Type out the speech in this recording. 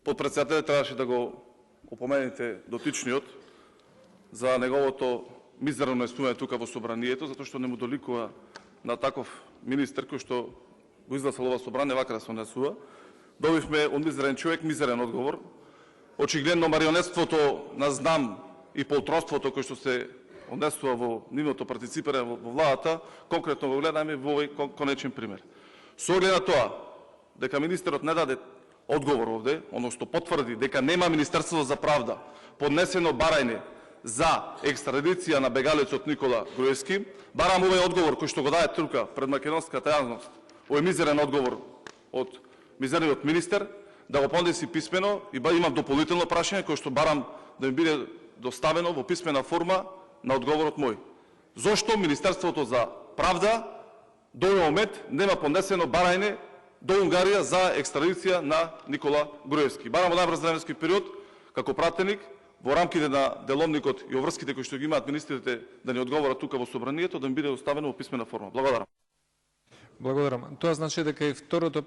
Подпредседателят требаше да го опоменете дотичниот за неговото мизерно наистување тука во собранието, затоа што не му доликува на таков министер кој што го изгласал ова собрание вака да се однесува. Добивме од мизерен човек мизерен одговор. Очигледно марионетството на знам и полтроството кој што се однесува во нивното партиципирање во владата, конкретно го гледаме во овој конечен пример. Со оглед на тоа дека министерот не даде одговор овде, односно потврди дека нема Министерство за правда поднесено барање за екстрадиција на бегалецот Никола Груевски, барам овој одговор кој што го даде тука пред македонската јавност, овој мизерен одговор од мизерниот министер, да го поднеси писмено и имам дополнително прашање кој што барам да ми биде доставено во писмена форма на одговорот мој. Зошто Министерството за правда до овој момент нема поднесено барање до Унгарија за екстрадиција на Никола Груевски? Барам во најбрз временски период, како пратеник, во рамките на деловникот и обврските кои што ги имаат министрите да ни одговорат тука во собранието, да ми биде доставено во писмена форма. Благодарам. Благодарам. Тоа значи дека и второто